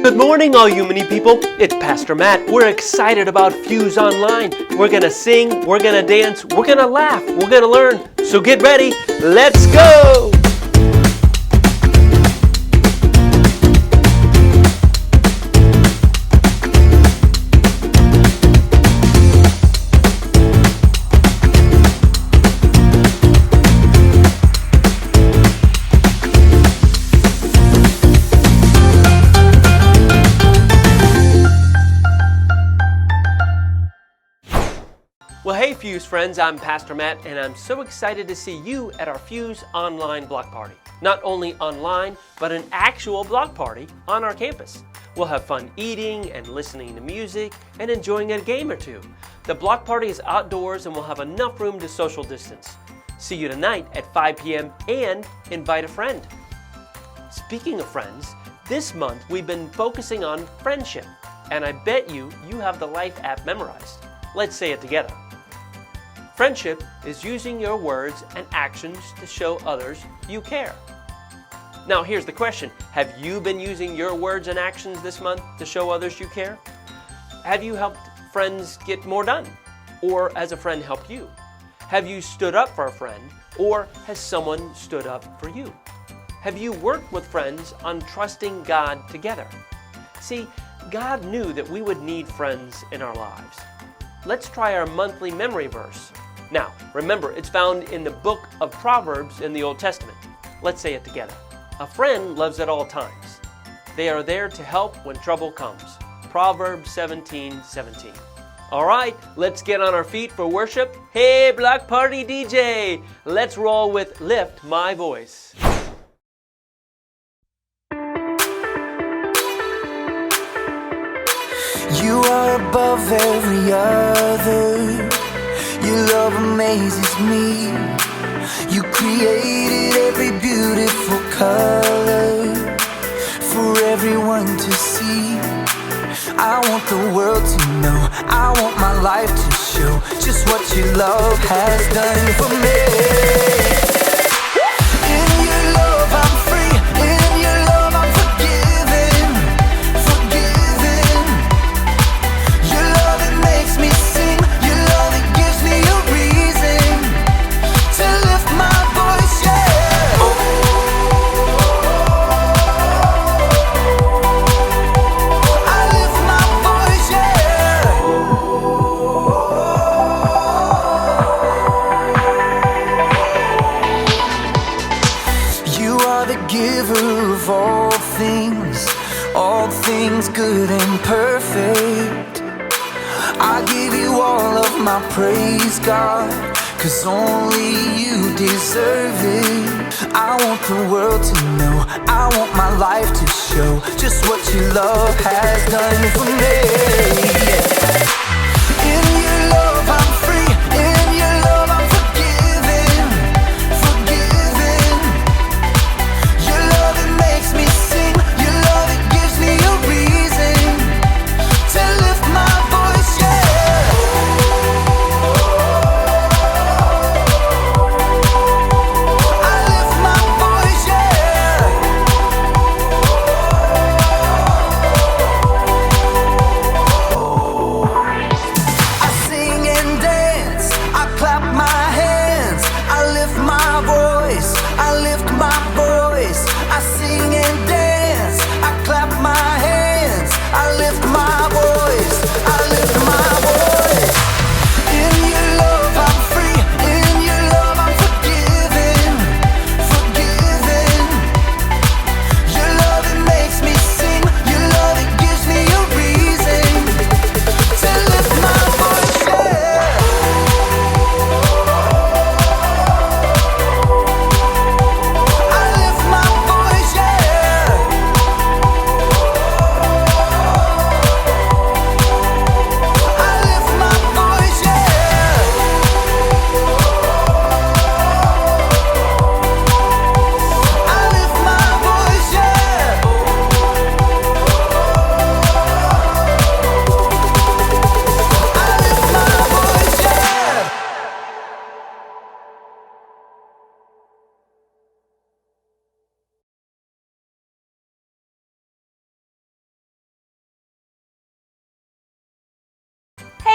Good morning, all you mini people. It's Pastor Matt. We're excited about Fuse Online. We're gonna sing, we're gonna dance, we're gonna laugh, we're gonna learn. So get ready, let's go! Well, hey Fuse friends, I'm Pastor Matt, and I'm so excited to see you at our Fuse Online Block Party. Not only online, but an actual block party on our campus. We'll have fun eating and listening to music and enjoying a game or two. The block party is outdoors and we'll have enough room to social distance. See you tonight at 5 p.m. and invite a friend. Speaking of friends, this month we've been focusing on friendship, and I bet you have the Life app memorized. Let's say it together. Friendship is using your words and actions to show others you care. Now here's the question. Have you been using your words and actions this month to show others you care? Have you helped friends get more done? Or has a friend helped you? Have you stood up for a friend? Or has someone stood up for you? Have you worked with friends on trusting God together? See, God knew that we would need friends in our lives. Let's try our monthly memory verse. Now, remember, it's found in the book of Proverbs in the Old Testament. Let's say it together. A friend loves at all times. They are there to help when trouble comes. Proverbs 17:17. All right, let's get on our feet for worship. Hey, Block Party DJ, let's roll with Lift My Voice. You are above every other. Your love amazes me. You created every beautiful color for everyone to see. I want the world to know, I want my life to show just what your love has done for me. In your love I'm free, in your love I'm forgiven, forgiven. Your love it makes me sing, your love it gives me a reason to lift my voice, yeah. I lift my voice, yeah. You are the giver of all things good and perfect. I give you all of my praise, God, 'cause only you deserve it. I want the world to know, I want my life to show just what your love has done for me. In your love I'm free, in your love I'm forgiven, forgiven. Your love it makes me sing, your love it gives me a reason to lift my voice, yeah. I lift my voice, yeah.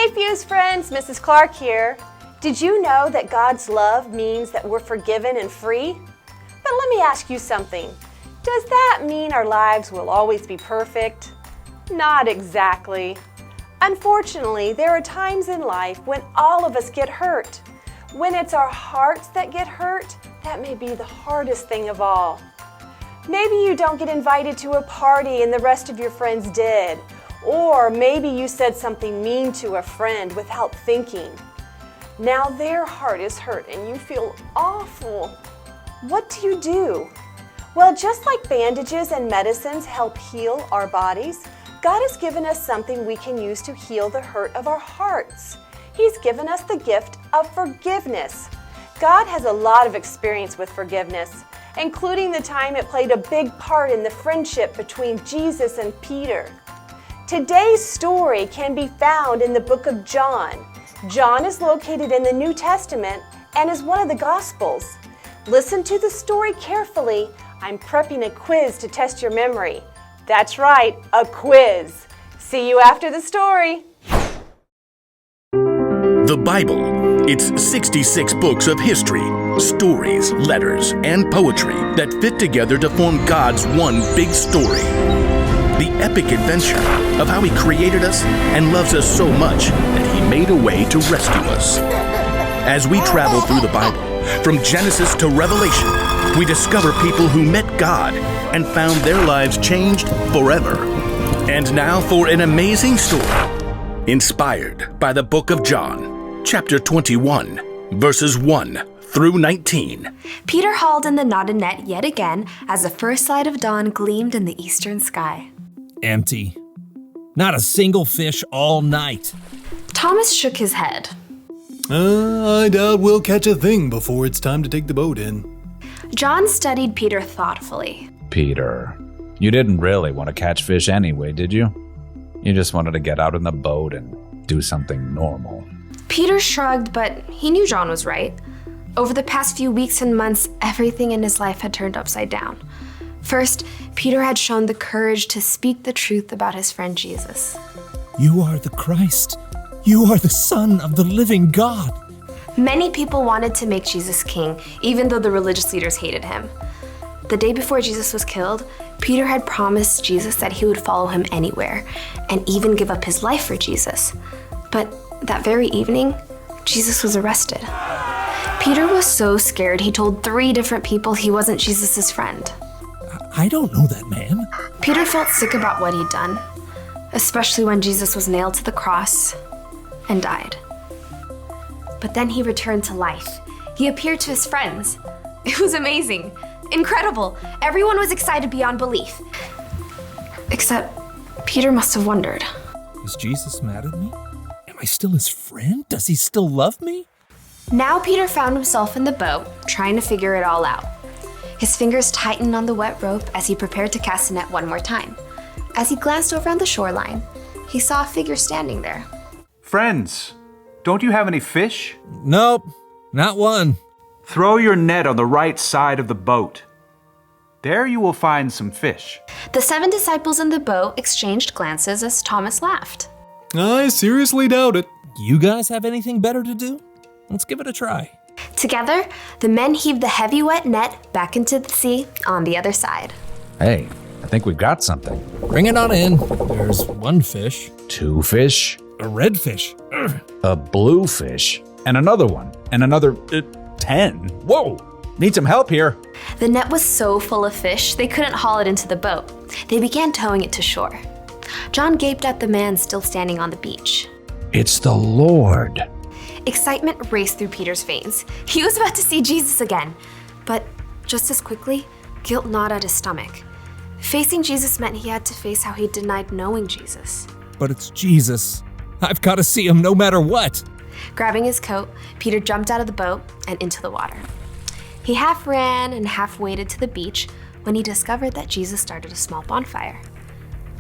Hey Fuse friends, Mrs. Clark here. Did you know that God's love means that we're forgiven and free? But let me ask you something. Does that mean our lives will always be perfect? Not exactly. Unfortunately, there are times in life when all of us get hurt. When it's our hearts that get hurt, that may be the hardest thing of all. Maybe you don't get invited to a party and the rest of your friends did. Or maybe you said something mean to a friend without thinking. Now their heart is hurt and you feel awful. What do? Well, just like bandages and medicines help heal our bodies, God has given us something we can use to heal the hurt of our hearts. He's given us the gift of forgiveness. God has a lot of experience with forgiveness, including the time it played a big part in the friendship between Jesus and Peter. Today's story can be found in the book of John. John is located in the New Testament and is one of the Gospels. Listen to the story carefully. I'm prepping a quiz to test your memory. That's right, a quiz. See you after the story. The Bible. It's 66 books of history, stories, letters, and poetry that fit together to form God's one big story. The epic adventure of how He created us and loves us so much that He made a way to rescue us. As we travel through the Bible, from Genesis to Revelation, we discover people who met God and found their lives changed forever. And now for an amazing story, inspired by the book of John, chapter 21, verses 1 through 19. Peter hauled in the knotted net yet again as the first light of dawn gleamed in the eastern sky. Empty. Not a single fish all night. Thomas shook his head. I doubt we'll catch a thing before it's time to take the boat in. John studied Peter thoughtfully. Peter, you didn't really want to catch fish anyway, did you? You just wanted to get out in the boat and do something normal. Peter shrugged, but he knew John was right. Over the past few weeks and months, everything in his life had turned upside down. First, Peter had shown the courage to speak the truth about his friend Jesus. You are the Christ. You are the Son of the living God. Many people wanted to make Jesus king, even though the religious leaders hated him. The day before Jesus was killed, Peter had promised Jesus that he would follow him anywhere, and even give up his life for Jesus. But that very evening, Jesus was arrested. Peter was so scared he told 3 different people he wasn't Jesus' friend. I don't know that man. Peter felt sick about what he'd done, especially when Jesus was nailed to the cross and died. But then he returned to life. He appeared to his friends. It was amazing, incredible. Everyone was excited beyond belief. Except Peter must have wondered. Is Jesus mad at me? Am I still his friend? Does he still love me? Now Peter found himself in the boat, trying to figure it all out. His fingers tightened on the wet rope as he prepared to cast the net one more time. As he glanced over on the shoreline, he saw a figure standing there. Friends, don't you have any fish? Nope, not one. Throw your net on the right side of the boat. There you will find some fish. The 7 disciples in the boat exchanged glances as Thomas laughed. I seriously doubt it. You guys have anything better to do? Let's give it a try. Together, the men heaved the heavy wet net back into the sea on the other side. Hey, I think we've got something. Bring it on in. There's 1 fish. 2 fish. A red fish. Ugh. A blue fish. And another one. And another 10. Whoa! Need some help here. The net was so full of fish, they couldn't haul it into the boat. They began towing it to shore. John gaped at the man still standing on the beach. It's the Lord. Excitement raced through Peter's veins. He was about to see Jesus again. But just as quickly, guilt gnawed at his stomach. Facing Jesus meant he had to face how he denied knowing Jesus. But it's Jesus. I've got to see him no matter what. Grabbing his coat, Peter jumped out of the boat and into the water. He half ran and half waded to the beach when he discovered that Jesus started a small bonfire.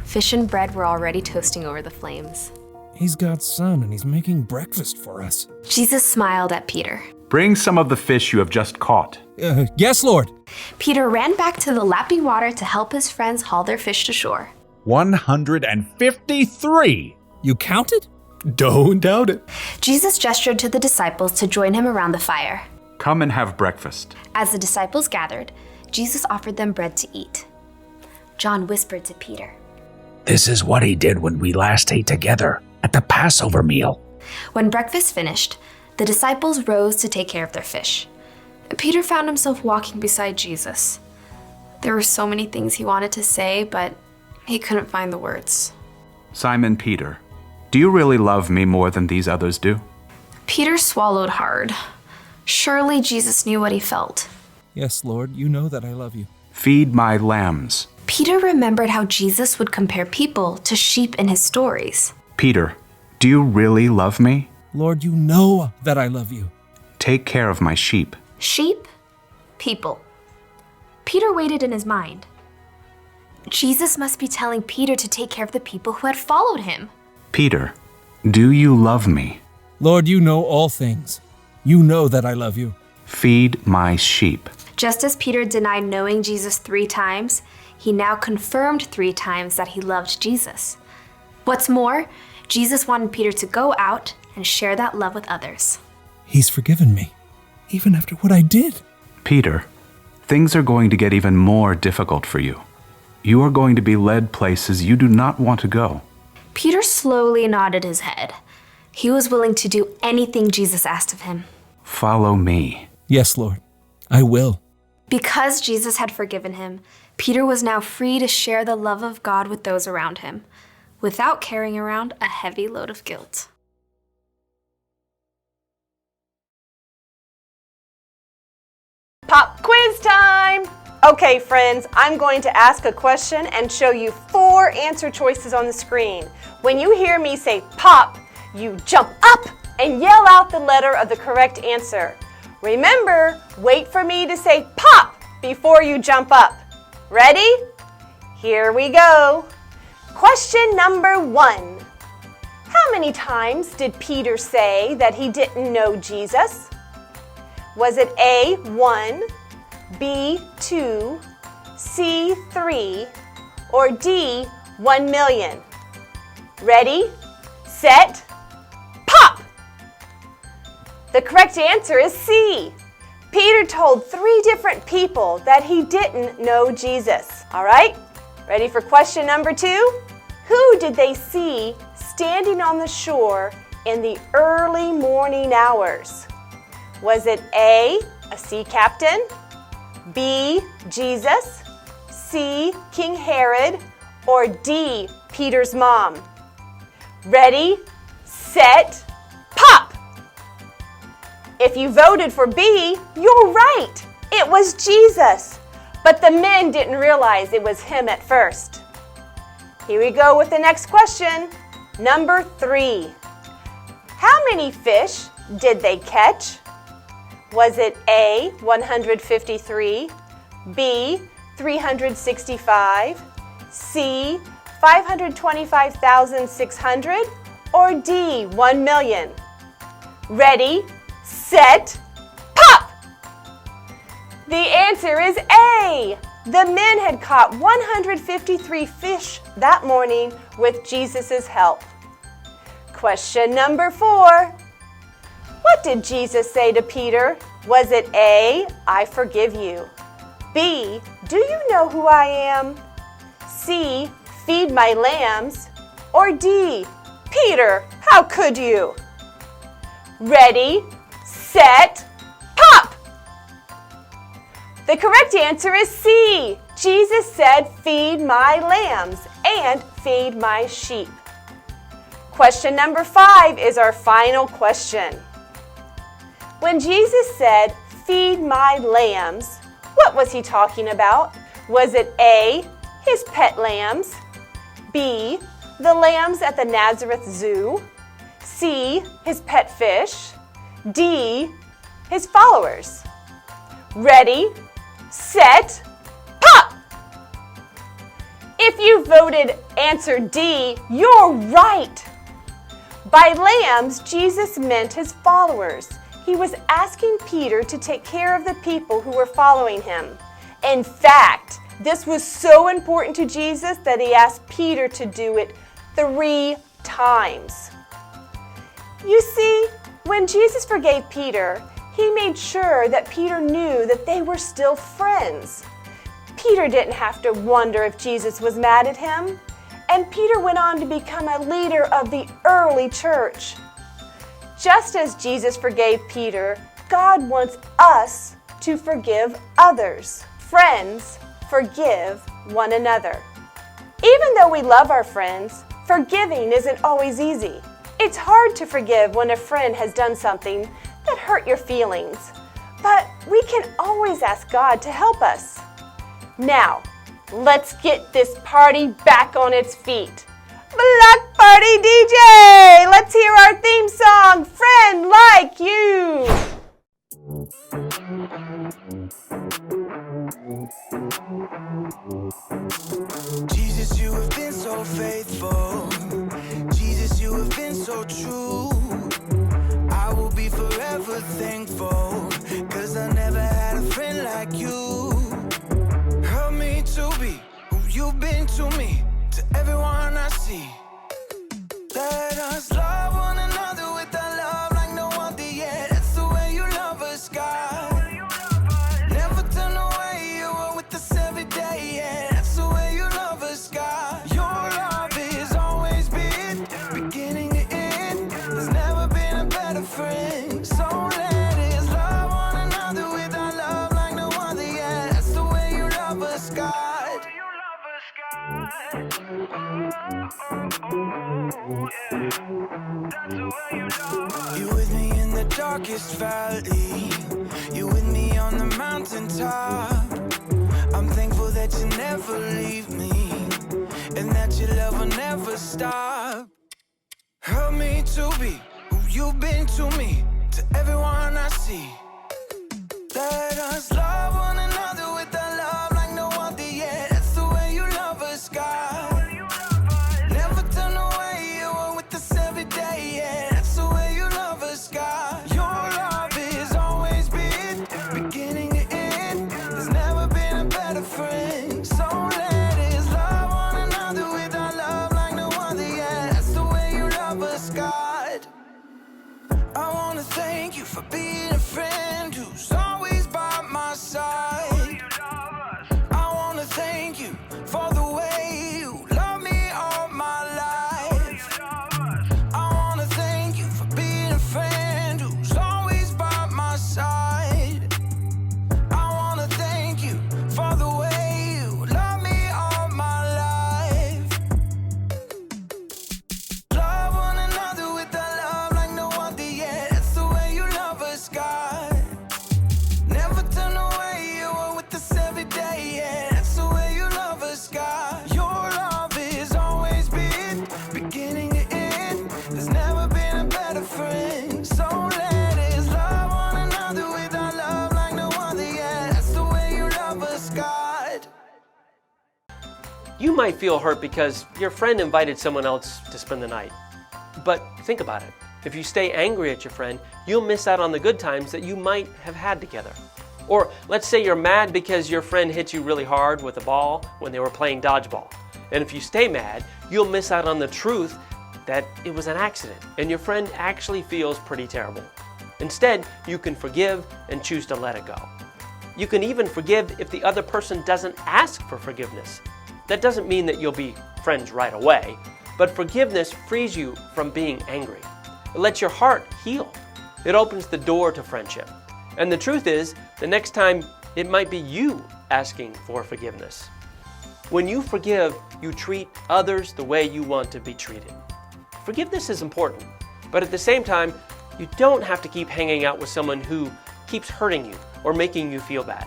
Fish and bread were already toasting over the flames. He's God's son and he's making breakfast for us. Jesus smiled at Peter. Bring some of the fish you have just caught. Yes, Lord. Peter ran back to the lapping water to help his friends haul their fish to shore. 153. You counted? Don't doubt it. Jesus gestured to the disciples to join him around the fire. Come and have breakfast. As the disciples gathered, Jesus offered them bread to eat. John whispered to Peter, This is what he did when we last ate together at the Passover meal. When breakfast finished, the disciples rose to take care of their fish. Peter found himself walking beside Jesus. There were so many things he wanted to say, but he couldn't find the words. Simon Peter, do you really love me more than these others do? Peter swallowed hard. Surely Jesus knew what he felt. Yes, Lord, you know that I love you. Feed my lambs. Peter remembered how Jesus would compare people to sheep in his stories. Peter, do you really love me? Lord, you know that I love you. Take care of my sheep. Sheep? People. Peter waited in his mind. Jesus must be telling Peter to take care of the people who had followed him. Peter, do you love me? Lord, you know all things. You know that I love you. Feed my sheep. Just as Peter denied knowing Jesus 3 times, he now confirmed 3 times that he loved Jesus. What's more, Jesus wanted Peter to go out and share that love with others. He's forgiven me, even after what I did. Peter, things are going to get even more difficult for you. You are going to be led places you do not want to go. Peter slowly nodded his head. He was willing to do anything Jesus asked of him. Follow me. Yes, Lord, I will. Because Jesus had forgiven him, Peter was now free to share the love of God with those around him, without carrying around a heavy load of guilt. Pop quiz time! Okay, friends, I'm going to ask a question and show you 4 answer choices on the screen. When you hear me say pop, you jump up and yell out the letter of the correct answer. Remember, wait for me to say pop before you jump up. Ready? Here we go. Question number 1. How many times did Peter say that he didn't know Jesus? Was it A, 1, B, 2, C, 3, or D, 1 million? Ready, set, pop! The correct answer is C. Peter told 3 different people that he didn't know Jesus. All right, ready for question number 2? Who did they see standing on the shore in the early morning hours? Was it A, a sea captain, B, Jesus, C, King Herod, or D, Peter's mom? Ready, set, pop! If you voted for B, you're right. It was Jesus. But the men didn't realize it was him at first. Here we go with the next question. Number 3. How many fish did they catch? Was it A, 153, B, 365, C, 525,600, or D, 1 million? Ready, set, pop! The answer is A. The men had caught 153 fish that morning with Jesus' help. Question number 4. What did Jesus say to Peter? Was it A, I forgive you, B, do you know who I am, C, feed my lambs, or D, Peter, how could you? Ready, set, pop! The correct answer is C. Jesus said, feed my lambs and feed my sheep. Question number 5 is our final question. When Jesus said, feed my lambs, what was he talking about? Was it A, his pet lambs, B, the lambs at the Nazareth Zoo, C, his pet fish, D, his followers? Ready, set, pop! If you voted answer D, you're right. By lambs, Jesus meant his followers. He was asking Peter to take care of the people who were following him. In fact, this was so important to Jesus that he asked Peter to do it 3 times. You see, when Jesus forgave Peter, he made sure that Peter knew that they were still friends. Peter didn't have to wonder if Jesus was mad at him, and Peter went on to become a leader of the early church. Just as Jesus forgave Peter, God wants us to forgive others. Friends, forgive one another. Even though we love our friends, forgiving isn't always easy. It's hard to forgive when a friend has done something that hurt your feelings, but we can always ask God to help us. Now, let's get this party back on its feet. Block Party DJ! Let's hear our theme song, Friend Like You! Jesus, you have been so faithful. Jesus, you have been so true. I will be forever thankful, 'cause I never had a friend like you. Help me to be who you've been to me, to everyone I see. Let us love one another with a love like no other yet. That's the way you love us, God. Never turn away, you are with us every day, yeah. That's the way you love us, God. Your love is always been beginning to end. There's never been a better friend. So let us love one another with our love like no other, yeah. That's the way you love us, God. You with me in the darkest valley. You with me on the mountaintop. I'm thankful that you never leave me, and that your love will never stop. Help me to be who you've been to me, to everyone I see. Let us love one another with a love like no other yet. That's the way you love us, God. Never turn away, you are with us every day, yeah. That's the way you love us, God. Your love is always been beginning to end. There's never been a better friend. So let us love one another with our love like no other, yeah. That's the way you love us, God. I wanna thank you for being a friend who's always by my side. I wanna thank you for the way you love me all my life. I wanna thank you for being a friend who's always by my side. I wanna thank you for the way you love me all my life. Love one another with a love like no other, yeah. That's the way you love us, God. Never turn away, you are with us every day, yeah. That's the way you love us, God. Your love is always been beginning to end. There's never been a better friend. So let us love one another with our love like no other, yeah. That's the way you love us, God. You might feel hurt because your friend invited someone else to spend the night. But think about it. If you stay angry at your friend, you'll miss out on the good times that you might have had together. Or let's say you're mad because your friend hit you really hard with a ball when they were playing dodgeball. And if you stay mad, you'll miss out on the truth that it was an accident and your friend actually feels pretty terrible. Instead, you can forgive and choose to let it go. You can even forgive if the other person doesn't ask for forgiveness. That doesn't mean that you'll be friends right away, but forgiveness frees you from being angry. It lets your heart heal. It opens the door to friendship. And the truth is, the next time it might be you asking for forgiveness. When you forgive, you treat others the way you want to be treated. Forgiveness is important, but at the same time, you don't have to keep hanging out with someone who keeps hurting you or making you feel bad.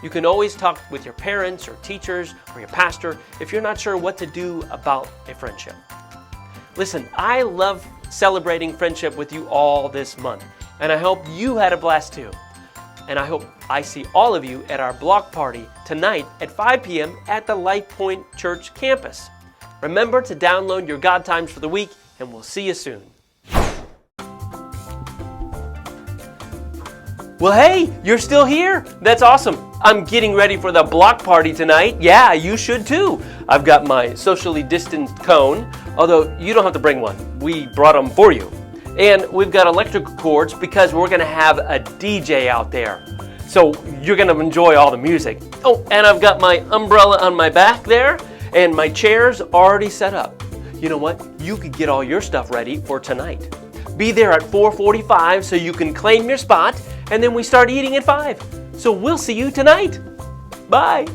You can always talk with your parents or teachers or your pastor if you're not sure what to do about a friendship. Listen, I love celebrating friendship with you all this month, and I hope you had a blast too. And I hope I see all of you at our block party tonight at 5 p.m. at the LifePoint Church campus. Remember to download your God Times for the week, and we'll see you soon. Well, hey, you're still here? That's awesome. I'm getting ready for the block party tonight. Yeah, you should too. I've got my socially distanced cone, although you don't have to bring one. We brought them for you. And we've got electrical cords because we're going to have a DJ out there. So you're going to enjoy all the music. Oh, and I've got my umbrella on my back there, and my chair's already set up. You know what? You could get all your stuff ready for tonight. Be there at 4:45 so you can claim your spot, and then we start eating at 5. So we'll see you tonight. Bye.